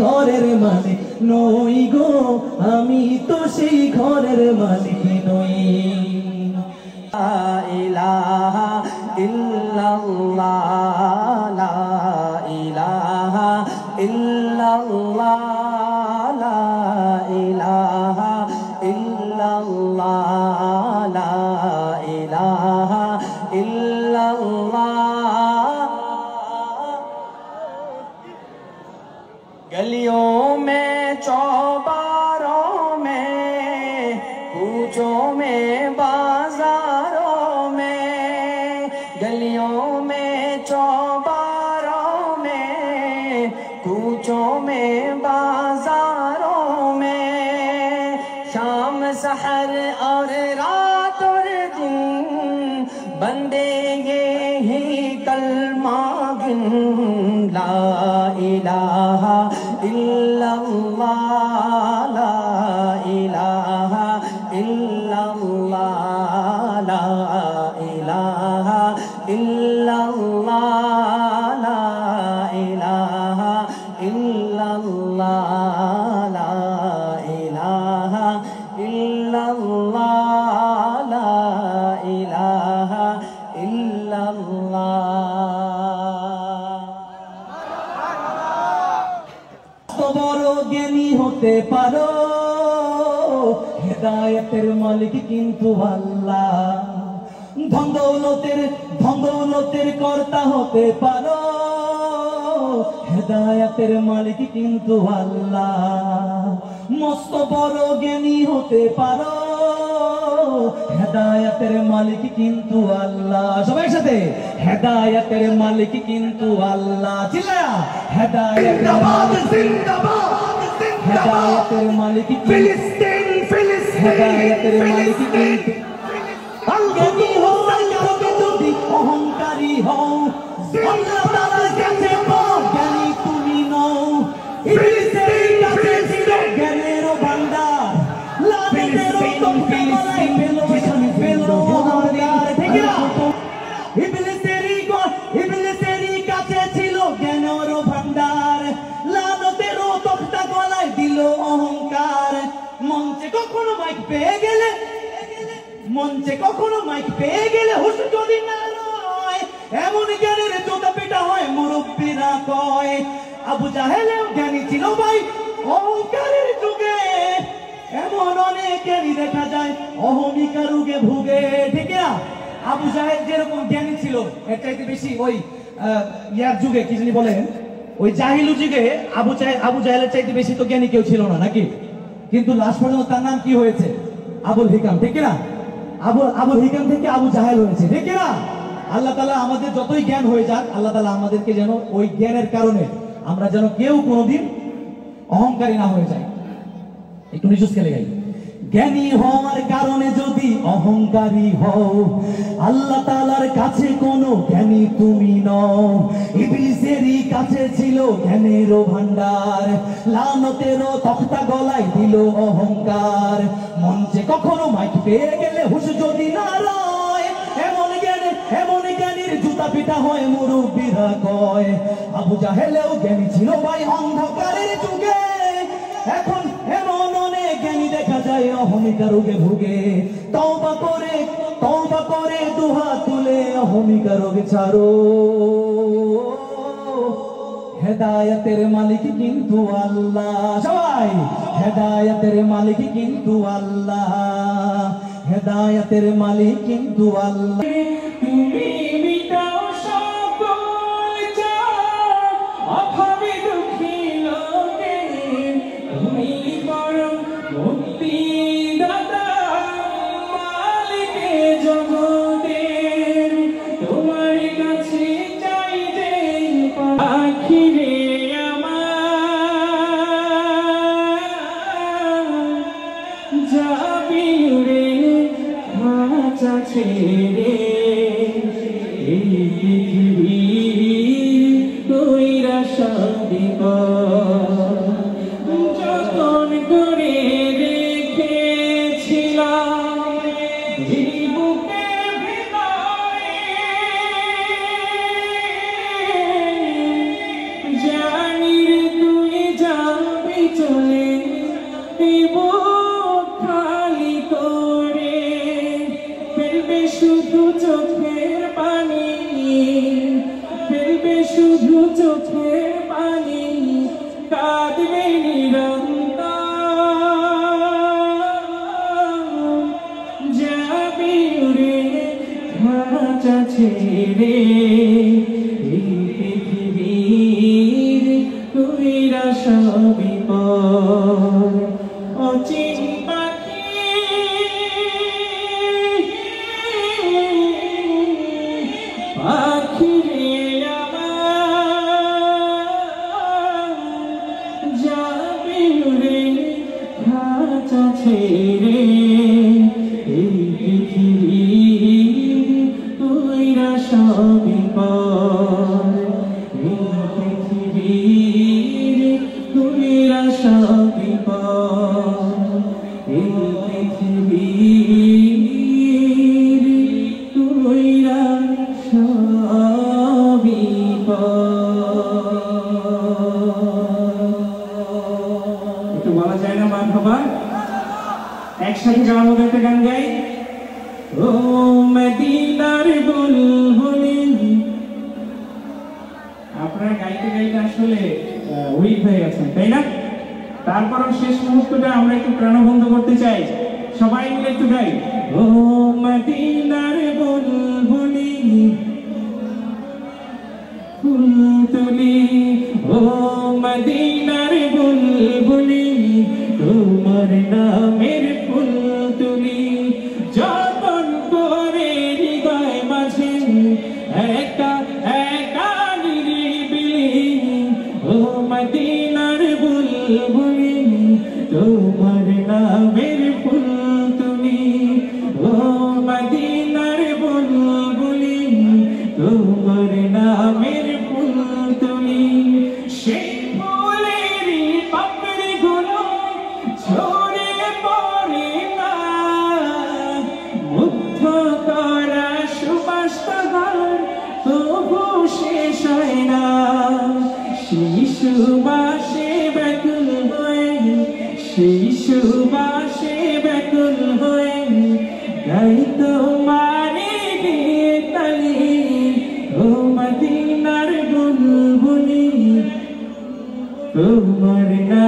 ঘরের মালিক নই গো, আমি তো সেই ঘরের মালিক নই। লা ইলাহা ইল্লাল্লাহ, লা ইলাহা ইল্লাল্লাহ, লা ইলাহা ইল্লাল্লাহ, লা ইলাহা ইল্লাল্লাহ। गलियों में चौबारों में, कूचों में बाजारों में, गलियों में चौबारों में, कूचों में बाजारों में, शाम सहर और रात और दिन बंदे ये ही कलमा गिन, ला इलाहा इल्लल्लाह, ला इलाहा इल्लल्लाह, ला इलाहा इल्लल्लाह, ला इलाहा इल्लल्लाह, ला इलाहा इल्लल्लाह, ला इलाहा इल्लल्लाह। বড় জ্ঞানী হতে পারো, হেদায়েতের মালিক কিন্তু আল্লাহ। ধন দৌলতের কর্তা হতে পারো, হেদায়েতের মালিক কিন্তু আল্লাহ। মস্ত বড় জ্ঞানী হতে পারো, হেদায়েতের মালিক কিন্তু আল্লাহ। সবাই সাথে হেদায়েতের মালিক কিন্তু আল্লাহ। চিল্লা হেদায়েতের মালিক জিন্দাবাদ, হেদায়েতের মালিক ফিলিস্তিন, হেদায়েতের মালিক কিন্তু জ্ঞানী হও যদি অহংকারী হও, আল্লাহ তাআলার কাছে জ্ঞানী তুমি নও। ফিলিস্তিন কাছে ছিল জ্ঞানের ভান্ডার, লাদেনের ফিলিস্তিন পেলো অহংকার। ঠিক না? ইবলিসেরই কাছে ছিল জ্ঞানের ভান্ডার, লানতের তখতা গলায় দিল অহংকার। মঞ্চে কখনো মাইক পেয়ে গেলে হুশ যদি না রয়, এমন জ্ঞানের জোতা পেটা হয় মুরব্বীরা কয়। আবু জাহেলেও জ্ঞানী ছিল ভাই অহংকারের যুগে, এমন অনেক জ্ঞানী দেখা যায় অহমিকা রোগে ভুগে। ঠিক না? আবু জাহেল যেরকম জ্ঞানী ছিল, এর চাইতে বেশি ওই ইয়ার যুগে কি জানি বলেন, ওই জাহিলু যুগে আবু জাহেলের চাইতে বেশি তো জ্ঞানী কেউ ছিল না নাকি? কিন্তু লাস্ট পর্যন্ত তার নাম কি হয়েছে? আবুল হিকাম। ঠিক না? আবুল হিকাম থেকে আবু জাহেল হয়েছে। ঠিক না? আল্লাহ তাআলা আমাদের যতই জ্ঞান হয়ে যাক, আল্লাহ তাআলা আমাদেরকে যেন ওই জ্ঞানের কারণে আমরা যেন কেউ কোনোদিন অহংকারী না হয়ে যায়। একটু নিচু স্কেলে গাই। জ্ঞানী হওয়ার কারণে যদি অহংকারী হও, আল্লাহ তাআলার কাছে কোনো জ্ঞানী তুমি নও। ইবলিসেরই কাছে ছিল জ্ঞানের ভান্ডার, লানতেরও তখতা গলায় দিল অহংকার। মঞ্চে কখনো মাইক পেয়ে গেলে হুশ যদি না রয়, এমন জ্ঞানীর জুতা পিটা হয় মুরব্বীরা কয়। আবু জাহেলেও জ্ঞানী ছিল ভাই অন্ধকারের যুগে, এখন এমন অনেক জ্ঞানী দেখা যায় অহমিকা রোগে ভুগে। তওবা করে দুহাত তুলে অহমিকা রোগে ছাড়ো। হেদায়েতের মালিক কিন্তু আল্লাহ। সবাই হেদায়েতের মালিক কিন্তু আল্লাহ, হেদায়েতের মালিক কিন্তু আল্লাহ। তুমি মিটাও সকল চাপ, অভাবে দুঃখী লোকে তুমি পরম মুক্তিদাতা, মালিকে জগতের। তোমার কাছে চাই যে আখিরে আমার, যাবি রে খাঁচা ছেড়ে। এই পৃথিবীর কইরা সবই পর অচিন পাখি পাখি রে আমার যাবে রে খাঁচা ছেড়ে এই পৃথিবীর কইরা সবই পর এই পৃথিবীর কইরা সবই পর এই পৃথিবীর কইরা সবই একটু বলা যায় না মারহাবা একসাথে গাওয়ার মতো একটা গান গাই ও মদিনার বুলবুলি আপনারা গাইতে গাইতে আসলে উইক হয়ে গেছেন তাই না তারপরও শেষ মুহূর্তটা আমরা একটু প্রাণবন্ধ করতে চাই সবাই মিলে একটু গাই ও মদিনার বুলবুলি ফুল তুলি ও মদিনার বুলবুলি তোমার নামের ফুল তুলি যতন করে হৃদয় মাঝে একা একা নিরিবিলি ও মদিনার বুলবুলি তোমার নামের ফুল তুলি ও মদিনার বুলবুলি তোমার নামের ফুল তুলি সেই ফুলেরই পাপড়ি গুলো ঝরে পড়ে না মুগ্ধ করা সুবাস তাহার তবু শেষ হয় না সেই সুবাসে ব্যাকুল হয়ে সেই সুবাসে ব্যাকুল হয়ে গাই তোমারে দিয়ে তালি ও মদিনার বুলবুলি তোমার না